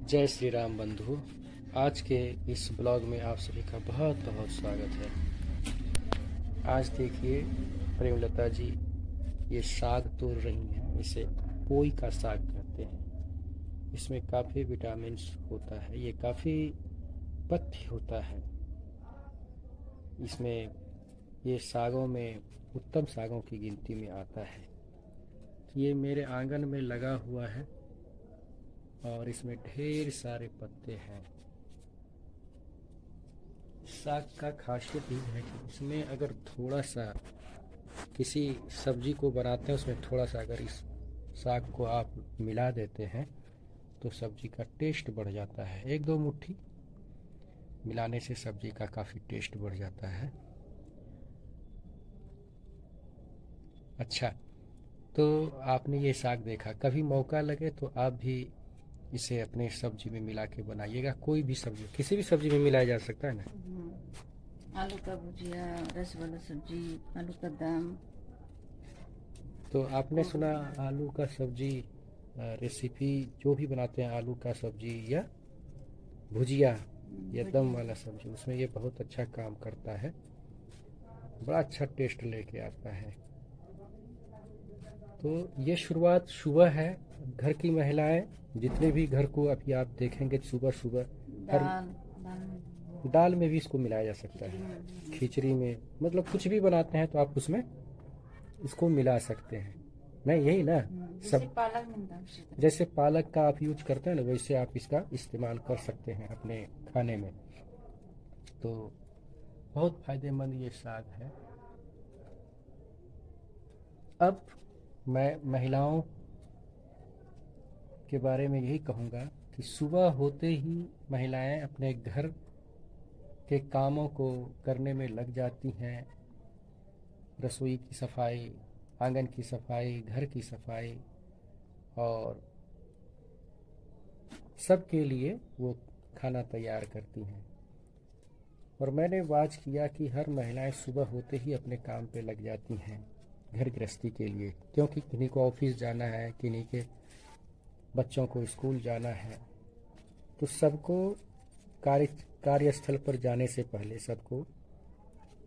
जय श्री राम बंधु। आज के इस ब्लॉग में आप सभी का बहुत बहुत स्वागत है। आज देखिए प्रेमलता जी ये साग तोड़ रही हैं। इसे पोई का साग कहते हैं। इसमें काफ़ी विटामिन्स होता है। ये काफ़ी पथ्य होता है। इसमें ये सागों में उत्तम सागों की गिनती में आता है। ये मेरे आंगन में लगा हुआ है और इसमें ढेर सारे पत्ते हैं। साग का खासियत ये है कि इसमें अगर थोड़ा सा किसी सब्जी को बनाते हैं उसमें थोड़ा सा अगर इस साग को आप मिला देते हैं तो सब्जी का टेस्ट बढ़ जाता है। एक दो मुट्ठी मिलाने से सब्जी का काफ़ी टेस्ट बढ़ जाता है। अच्छा, तो आपने ये साग देखा, कभी मौका लगे तो आप भी इसे अपने सब्जी में मिला के बनाइएगा। कोई भी सब्जी, किसी भी सब्जी में मिलाया जा सकता है ना। आलू का भुजिया, रस वाला सब्जी, आलू का दम। तो आपने सुना आलू का सब्जी रेसिपी जो भी बनाते हैं, आलू का सब्जी या भुजिया या दम भुजिया। वाला सब्जी, उसमें ये बहुत अच्छा काम करता है। बड़ा अच्छा टेस्ट लेके आता है। तो ये शुरुआत सुबह है। घर की महिलाएं जितने भी घर को अभी आप देखेंगे सुबह सुबह हर दाल दाल दाल में भी इसको मिलाया जा सकता खिचड़ी है। में। खिचड़ी में मतलब कुछ भी बनाते हैं तो आप उसमें इसको मिला सकते हैं। नहीं यही ना जैसे सब। पालक मिलता है उसी तरह। जैसे पालक का आप यूज करते हैं ना, वैसे आप इसका इस्तेमाल कर सकते हैं अपने खाने में। तो बहुत फायदेमंद ये साग है। अब मैं महिलाओं के बारे में यही कहूँगा कि सुबह होते ही महिलाएं अपने घर के कामों को करने में लग जाती हैं। रसोई की सफाई, आंगन की सफाई, घर की सफाई और सबके लिए वो खाना तैयार करती हैं। और मैंने वाच किया कि हर महिलाएं सुबह होते ही अपने काम पे लग जाती हैं घर गृहस्थी के लिए, क्योंकि किन्हीं को ऑफिस जाना है, किन्हीं के बच्चों को स्कूल जाना है। तो सबको कार्य कार्यस्थल पर जाने से पहले सबको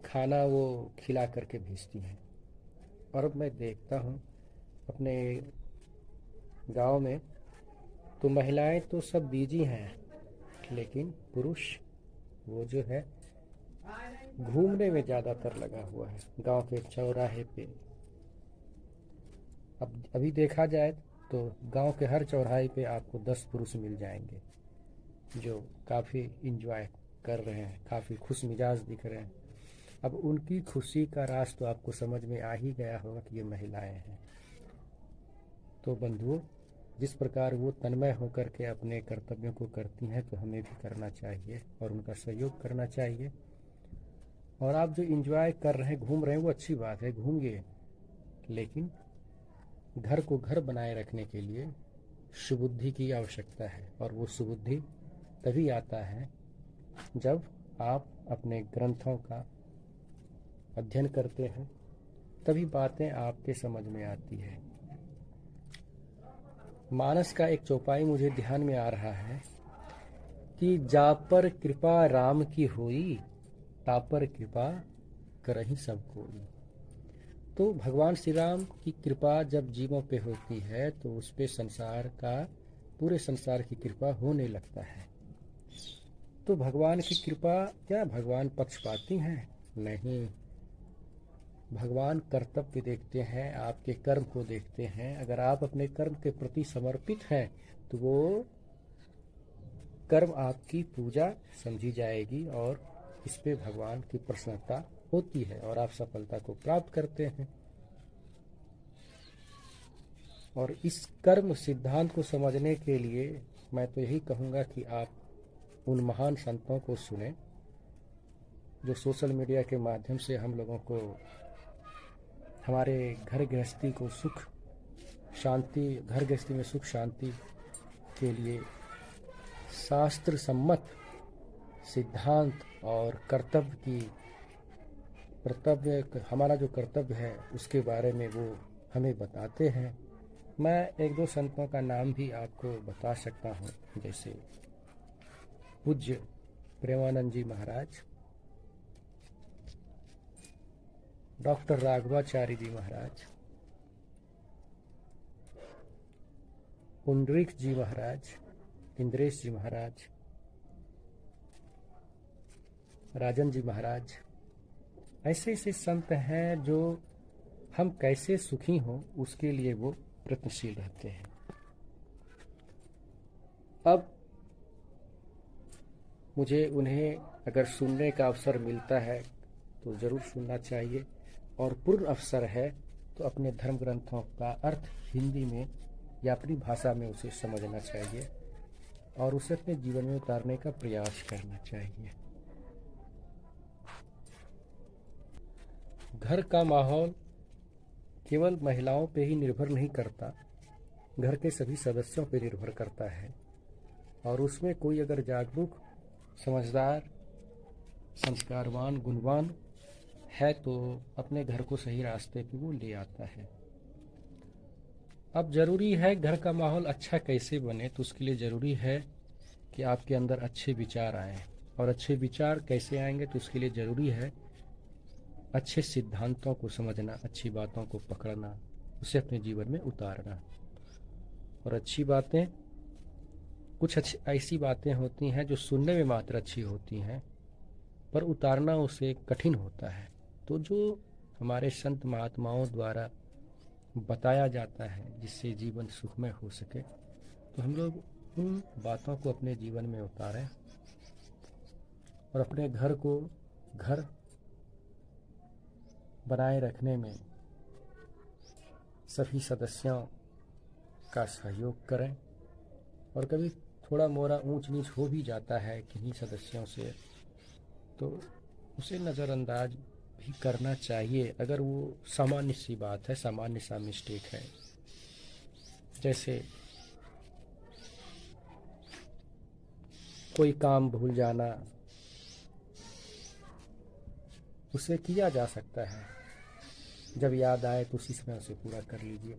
खाना वो खिला करके भेजती हैं। और अब मैं देखता हूँ अपने गांव में तो महिलाएं तो सब बिजी हैं, लेकिन पुरुष वो जो है घूमने में ज़्यादातर लगा हुआ है गांव के चौराहे पे। अब अभी देखा जाए तो गांव के हर चौराहे पे आपको 10 पुरुष मिल जाएंगे जो काफ़ी इंजॉय कर रहे हैं, काफ़ी खुश मिजाज दिख रहे हैं। अब उनकी खुशी का राज तो आपको समझ में आ ही गया होगा कि ये महिलाएं हैं। तो बंधुओं, जिस प्रकार वो तन्मय होकर के अपने कर्तव्यों को करती हैं तो हमें भी करना चाहिए और उनका सहयोग करना चाहिए। और आप जो इंजॉय कर रहे हैं, घूम रहे हैं, वो अच्छी बात है, घूमिए, लेकिन घर को घर बनाए रखने के लिए सुबुद्धि की आवश्यकता है। और वो सुबुद्धि तभी आता है जब आप अपने ग्रंथों का अध्ययन करते हैं, तभी बातें आपके समझ में आती है। मानस का एक चौपाई मुझे ध्यान में आ रहा है कि जा पर कृपा राम की होई, ता पर कृपा करहि सब कोई। तो भगवान श्री राम की कृपा जब जीवों पे होती है तो उस पे संसार का, पूरे संसार की कृपा होने लगता है। तो भगवान की कृपा क्या भगवान पक्षपाती हैं? नहीं, भगवान कर्तव्य देखते हैं, आपके कर्म को देखते हैं। अगर आप अपने कर्म के प्रति समर्पित हैं तो वो कर्म आपकी पूजा समझी जाएगी और इस पे भगवान की प्रसन्नता होती है और आप सफलता को प्राप्त करते हैं। और इस कर्म सिद्धांत को समझने के लिए मैं तो यही कहूँगा कि आप उन महान संतों को सुने जो सोशल मीडिया के माध्यम से हम लोगों को, हमारे घर गृहस्थी को सुख शांति, घर गृहस्थी में सुख शांति के लिए शास्त्र सम्मत सिद्धांत और कर्तव्य, हमारा जो कर्तव्य है उसके बारे में वो हमें बताते हैं। मैं एक दो संतों का नाम भी आपको बता सकता हूँ, जैसे पूज्य प्रेमानंद जी महाराज, डॉक्टर राघवाचार्य जी महाराज, पुंडरीक जी महाराज, इंद्रेश जी महाराज, राजन जी महाराज। ऐसे ऐसे संत हैं जो हम कैसे सुखी हों उसके लिए वो प्रयत्नशील रहते हैं। अब मुझे उन्हें अगर सुनने का अवसर मिलता है तो ज़रूर सुनना चाहिए, और पूर्ण अवसर है तो अपने धर्म ग्रंथों का अर्थ हिंदी में या अपनी भाषा में उसे समझना चाहिए और उसे अपने जीवन में उतारने का प्रयास करना चाहिए। घर का माहौल केवल महिलाओं पे ही निर्भर नहीं करता, घर के सभी सदस्यों पे निर्भर करता है, और उसमें कोई अगर जागरूक, समझदार, संस्कारवान, गुणवान है तो अपने घर को सही रास्ते पे वो ले आता है। अब ज़रूरी है घर का माहौल अच्छा कैसे बने, तो उसके लिए ज़रूरी है कि आपके अंदर अच्छे विचार आएँ, और अच्छे विचार कैसे आएंगे तो उसके लिए ज़रूरी है अच्छे सिद्धांतों को समझना, अच्छी बातों को पकड़ना, उसे अपने जीवन में उतारना। और अच्छी बातें, कुछ अच्छी ऐसी बातें होती हैं जो सुनने में मात्र अच्छी होती हैं, पर उतारना उसे कठिन होता है। तो जो हमारे संत महात्माओं द्वारा बताया जाता है जिससे जीवन सुखमय हो सके, तो हम लोग उन बातों को अपने जीवन में उतारें और अपने घर को घर बनाए रखने में सभी सदस्यों का सहयोग करें। और कभी थोड़ा मोड़ा ऊंच नीच हो भी जाता है किन्हीं सदस्यों से, तो उसे नज़रअंदाज भी करना चाहिए अगर वो सामान्य सी बात है, सामान्य सा मिस्टेक है। जैसे कोई काम भूल जाना, उसे किया जा सकता है, जब याद आए तो उसी समय उसे पूरा कर लीजिए।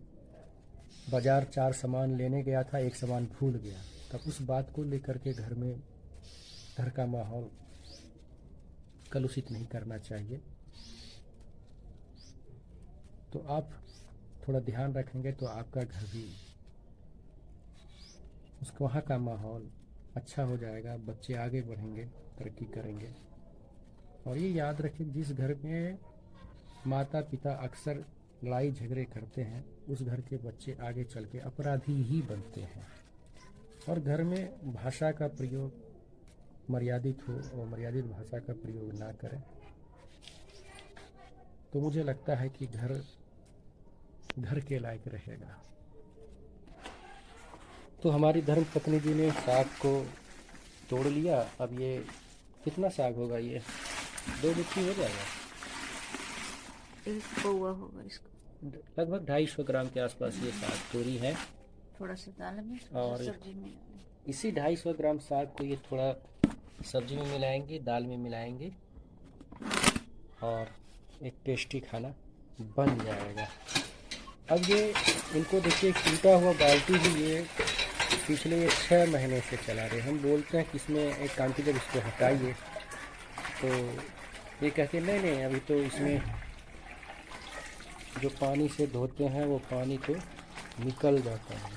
बाजार 4 सामान लेने गया था, एक सामान भूल गया, तब उस बात को लेकर के घर में घर का माहौल कलुषित नहीं करना चाहिए। तो आप थोड़ा ध्यान रखेंगे तो आपका घर भी, उसको वहाँ का माहौल अच्छा हो जाएगा, बच्चे आगे बढ़ेंगे, तरक्की करेंगे। और ये याद रखें, जिस घर में माता पिता अक्सर लड़ाई झगड़े करते हैं, उस घर के बच्चे आगे चल के अपराधी ही बनते हैं। और घर में भाषा का प्रयोग मर्यादित हो और मर्यादित भाषा का प्रयोग ना करें, तो मुझे लगता है कि घर घर के लायक रहेगा। तो हमारी धर्म पत्नी जी ने साग को तोड़ लिया। अब ये कितना साग होगा, ये 2 मुट्ठी हो जाएगा, 1 पौवा होगा इसको, लगभग 250 ग्राम के आसपास ये साग तोरी है। थोड़ा सा दाल में, और सब्जी में। इसी 250 ग्राम साग को ये थोड़ा सब्जी में मिलाएंगे, दाल में मिलाएंगे, और एक टेस्टी खाना बन जाएगा। अब ये इनको देखिए, टूटा हुआ बाल्टी भी ये पिछले 6 महीने से चला रहे। हम बोलते हैं कि इसमें एक काम की, जब इसको हटाइए तो ये कहते हैं नहीं नहीं, अभी तो इसमें जो पानी से धोते हैं वो पानी तो निकल जाता है।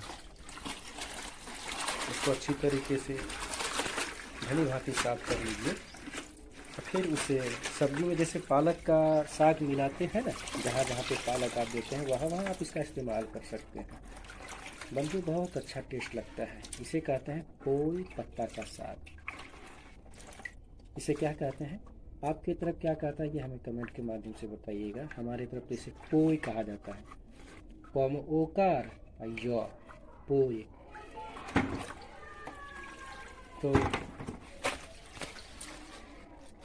इसको अच्छी तरीके से भली भांति साफ कर लीजिए, और फिर उसे सब्जी में, जैसे पालक का साग मिलाते हैं ना, जहाँ जहाँ पे पालक आप देते हैं वहाँ वहाँ आप इसका इस्तेमाल कर सकते हैं। बल्कि बहुत अच्छा टेस्ट लगता है। इसे कहते हैं पोई पत्ता का साग। इसे क्या कहते हैं, आपकी तरफ क्या कहता है ये हमें कमेंट के माध्यम से बताइएगा। हमारी तरफ तो इसे पोई कहा जाता है, पम ओकार यो पोई। तो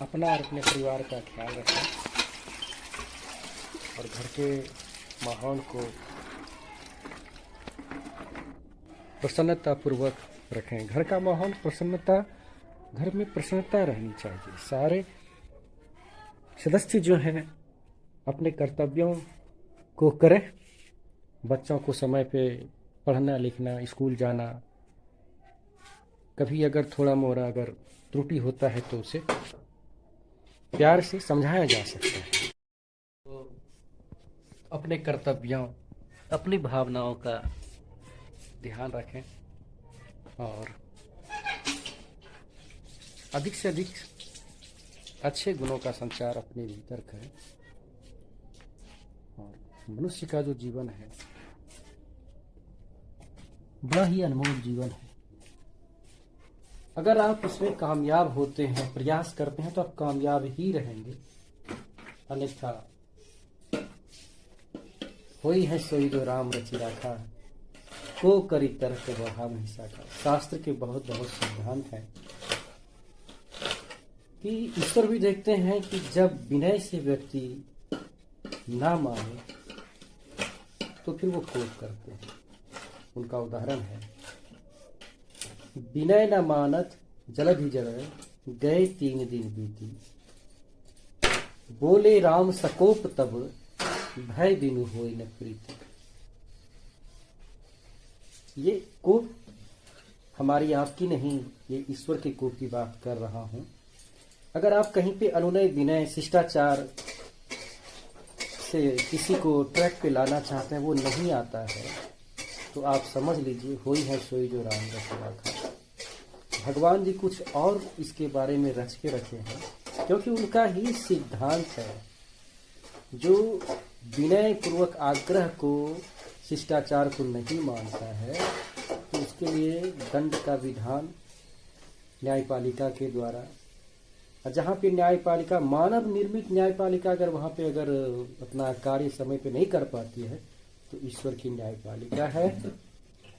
अपना और अपने परिवार का ख्याल रखें और घर के माहौल को प्रसन्नतापूर्वक रखें। घर का माहौल प्रसन्नता, घर में प्रसन्नता रहनी चाहिए। सारे सदस्य जो हैं अपने कर्तव्यों को करें, बच्चों को समय पे पढ़ना लिखना, स्कूल जाना, कभी अगर थोड़ा मोड़ा अगर त्रुटि होता है तो उसे प्यार से समझाया जा सकता है। तो अपने कर्तव्यों, अपनी भावनाओं का ध्यान रखें और अधिक से अधिक अच्छे गुणों का संचार अपने भीतर करें। और मनुष्य का जो जीवन है बड़ा ही अनमोल जीवन है। अगर आप इसमें कामयाब होते हैं, प्रयास करते हैं, तो आप कामयाब ही रहेंगे। अन्यथा होई है सोई जो राम रचि राखा, को करी तर्क बढ़ा हिंसा का। शास्त्र के बहुत बहुत सिद्धांत हैं कि ईश्वर भी देखते हैं कि जब विनय से व्यक्ति ना माने तो फिर वो क्रोध करते हैं। उनका उदाहरण है, विनय न मानत जलधि जल गए 3 दिन बीती, बोले राम सकोप तब भय बिनु होई न प्रीति। ये कोप हमारी आपकी नहीं, ये ईश्वर के कोप की बात कर रहा हूं। अगर आप कहीं पे अनुनय विनय शिष्टाचार से किसी को ट्रैक पे लाना चाहते हैं, वो नहीं आता है, तो आप समझ लीजिए होई है सोई जो राम रचि राखा। भगवान जी कुछ और इसके बारे में रच के रखे हैं, क्योंकि उनका ही सिद्धांत है। जो विनय पूर्वक आग्रह को, शिष्टाचार को नहीं मानता है, तो उसके लिए दंड का विधान न्यायपालिका के द्वारा, जहाँ पे न्यायपालिका मानव निर्मित न्यायपालिका अगर वहाँ पे अगर अपना कार्य समय पे नहीं कर पाती है, तो ईश्वर की न्यायपालिका है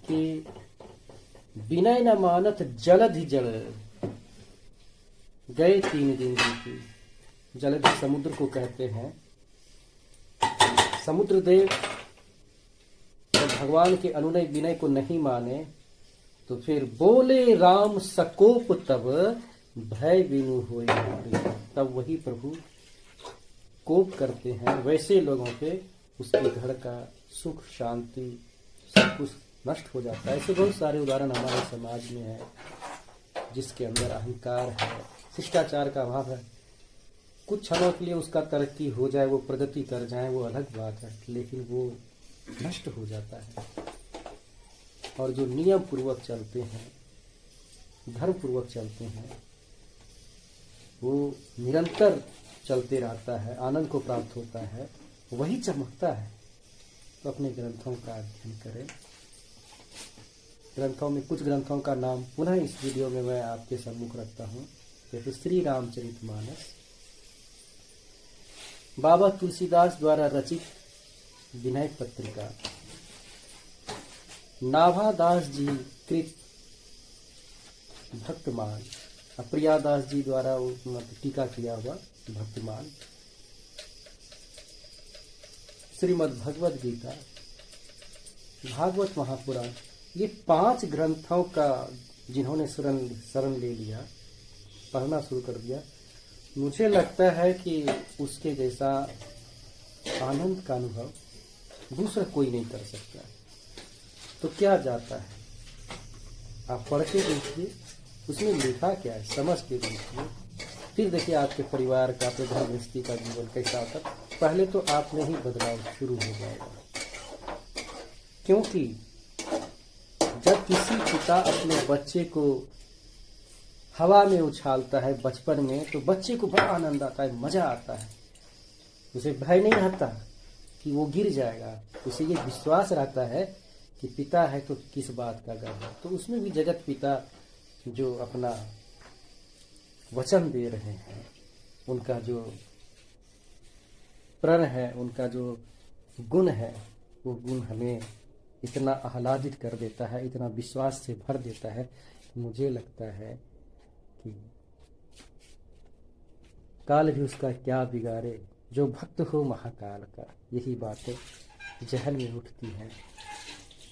कि विनय न मानत जलधि जल गए 3 दिन बीती। जलधि समुद्र को कहते हैं। समुद्र देव जब भगवान के अनुनय विनय को नहीं माने तो फिर बोले राम सकोप तब भय बिनु होई न प्रीति। तब वही प्रभु कोप करते हैं वैसे लोगों पे, उसके घर का सुख शांति सब कुछ नष्ट हो जाता है। ऐसे बहुत सारे उदाहरण हमारे समाज में है, जिसके अंदर अहंकार है, शिष्टाचार का अभाव है। कुछ क्षणों के लिए उसका तरक्की हो जाए, वो प्रगति कर जाए, वो अलग बात है, लेकिन वो नष्ट हो जाता है। और जो नियम पूर्वक चलते हैं, धर्म पूर्वक चलते हैं, वो निरंतर चलते रहता है, आनंद को प्राप्त होता है, वही चमकता है। तो अपने ग्रंथों का अध्ययन करें। ग्रंथों में कुछ ग्रंथों का नाम पुनः इस वीडियो में मैं आपके सम्मुख रखता हूँ, जैसे श्री रामचरितमानस, बाबा तुलसीदास द्वारा रचित विनय पत्रिका, नाभादास जी कृत भक्तमान, प्रियादास जी द्वारा टीका किया हुआ भक्तमान, श्रीमद् भगवद गीता, भागवत महापुराण, ये 5 ग्रंथों का जिन्होंने शरण ले लिया, पढ़ना शुरू कर दिया, मुझे लगता है कि उसके जैसा आनंद का अनुभव दूसरा कोई नहीं कर सकता। तो क्या जाता है, आप पढ़ के देखिए उसमें लिखा क्या है, समझ के देखिए, फिर देखिए आपके परिवार का, आपके घर गृहस्थी का जीवन कैसा होता है। पहले तो आप में ही बदलाव शुरू हो जाएगा। क्योंकि जब किसी पिता अपने बच्चे को हवा में उछालता है बचपन में, तो बच्चे को बड़ा आनंद आता है, मजा आता है, उसे भय नहीं रहता कि वो गिर जाएगा, उसे ये विश्वास रहता है कि पिता है तो किस बात का गर्व है। तो उसमें भी जगत पिता जो अपना वचन दे रहे हैं, उनका जो प्रण है, उनका जो गुण है, वो गुण हमें इतना आह्लादित कर देता है, इतना विश्वास से भर देता है। मुझे लगता है कि काल भी उसका क्या बिगाड़े, जो भक्त हो महाकाल का। यही बातें जहन में उठती हैं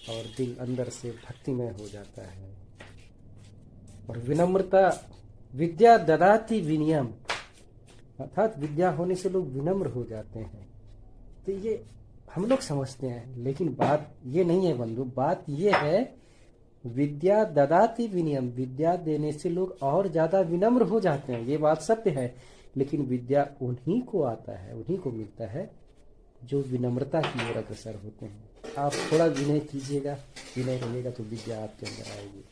और दिल अंदर से भक्तिमय हो जाता है। और विनम्रता, विद्या ददाति विनयम, अर्थात विद्या होने से लोग विनम्र हो जाते हैं। तो ये हम लोग समझते हैं, लेकिन बात ये नहीं है बंधु। बात ये है, विद्या ददाति विनयम, विद्या देने से लोग और ज्यादा विनम्र हो जाते हैं, ये बात सत्य है। लेकिन विद्या उन्हीं को आता है, उन्हीं को मिलता है जो विनम्रता की ओर अग्रसर होते हैं। आप थोड़ा विनय कीजिएगा, विनय रहिएगा तो विद्या आपके अंदर आएगी।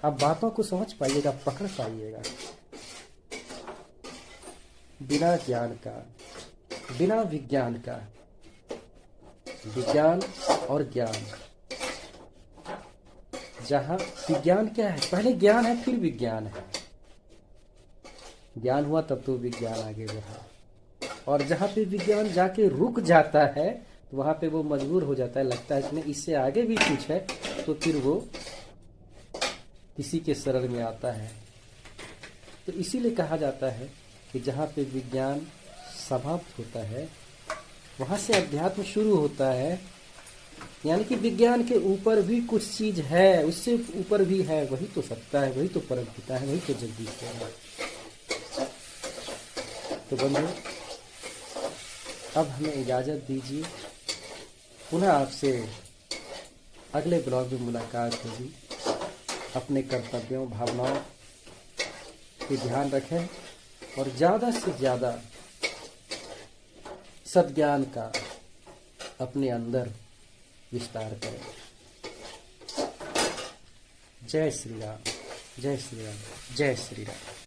आप बातों को समझ पाइएगा, पकड़ पाइएगा। बिना ज्ञान का, बिना विज्ञान का, विज्ञान और ज्ञान, जहां विज्ञान क्या है, पहले ज्ञान है फिर विज्ञान है। ज्ञान हुआ तब तो विज्ञान आगे बढ़ा। और जहां पे विज्ञान जाके रुक जाता है तो वहां पे वो मजबूर हो जाता है, लगता है कि नहीं इससे आगे भी कुछ है, तो फिर वो इसी के शरण में आता है। तो इसीलिए कहा जाता है कि जहाँ पे विज्ञान समाप्त होता है वहाँ से अध्यात्म शुरू होता है। यानी कि विज्ञान के ऊपर भी कुछ चीज है, उससे ऊपर भी है, वही तो सत्ता है, वही तो परम पिता है, वही तो जगदीश्वर है। तो बंधु, अब हमें इजाजत दीजिए, पुनः आपसे अगले ब्लॉग में मुलाकात होगी। अपने कर्तव्यों भावनाओं पे ध्यान रखें और ज़्यादा से ज़्यादा सद्ज्ञान का अपने अंदर विस्तार करें। जय श्री राम, जय श्री राम, जय श्री राम।